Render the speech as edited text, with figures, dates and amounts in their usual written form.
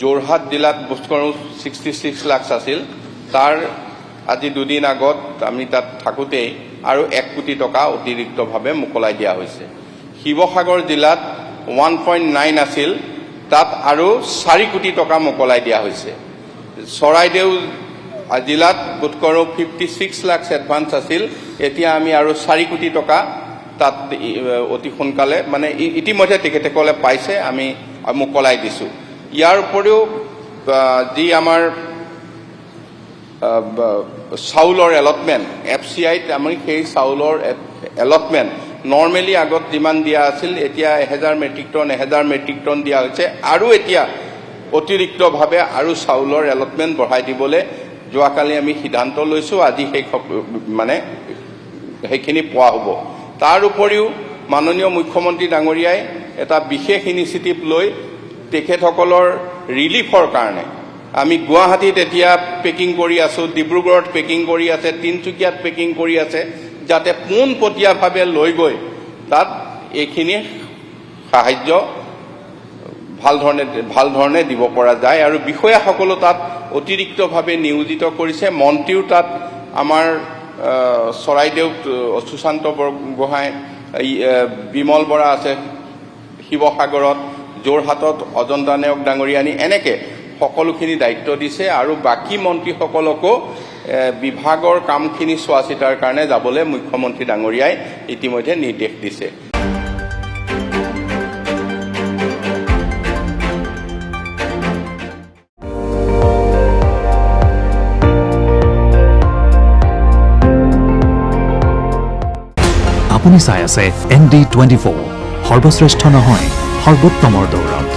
যোৰহাট জিলাত বুটকৰো 66 লাখ আছিল তাৰ আজি দুদিন আগত আমি তাত থাকোঁতেই আৰু 1 কোটি টকা অতিৰিক্তভাৱে মোকলাই দিয়া হৈছে শিৱসাগৰ জিলাত 1.9 আছিল তাত আৰু 4 কোটি টকা মোকলাই দিয়া হৈছে চৰাইদেউ জিলাত বুটকৰো 56 লাখ এডভান্স আছিল এতিয়া আমি আৰু 4 কোটি টকা তাত অতি সোনকালে মানে ইতিমধ্যে তেখেতসকলে পাইছে আমি মোকলাই দিছোঁ ইয়াৰ উপৰিও যি আমাৰ চাউলৰ এলটমেণ্ট FCIত আমি সেই চাউলৰ এলটমেণ্ট নৰ্মেলি আগত যিমান দিয়া আছিল এতিয়া 1000 মেট্ৰিক টন দিয়া হৈছে আৰু এতিয়া অতিৰিক্তভাৱে আৰু চাউলৰ এলটমেণ্ট বঢ়াই দিবলৈ যোৱাকালি আমি সিদ্ধান্ত লৈছোঁ আজি সেই মানে সেইখিনি পোৱা হ'ব তাৰ উপৰিও মাননীয় মুখ্যমন্ত্ৰী ডাঙৰীয়াই এটা বিশেষ ইনিচিয়েটিভ লৈ তেখেতসকলৰ ৰিলিফৰ কাৰণে আমি গুৱাহাটীত এতিয়া পেকিং কৰি আছোঁ ডিব্ৰুগড়ত পেকিং কৰি আছে তিনচুকীয়াত পেকিং কৰি আছে যাতে পোনপটীয়াভাৱে লৈ গৈ তাত এইখিনি সাহায্য ভাল ধৰণে দিব পৰা যায় আৰু বিষয়াসকলো তাত অতিৰিক্তভাৱে নিয়োজিত কৰিছে মন্ত্ৰীও তাত আমাৰ চৰাইদেউত সুশান্ত বৰগোহাঁই বিমল বৰা আছে শিৱসাগৰত যোৰহাটত অজন্তা নায়ক ডাঙৰীয়ানী এনেকে সকলোখিনি দায়িত্ব দিছে আৰু বাকী মন্ত্ৰীসকলকো বিভাগৰ কামখিনি চোৱা চিতাৰ কাৰণে যাবলৈ মুখ্যমন্ত্ৰী ডাঙৰীয়াই ইতিমধ্যে নিৰ্দেশ দিছে আপুনি চাই আছে ND24 সৰ্বশ্ৰেষ্ঠ নহয় সৰ্বোত্তমৰ দৌৰত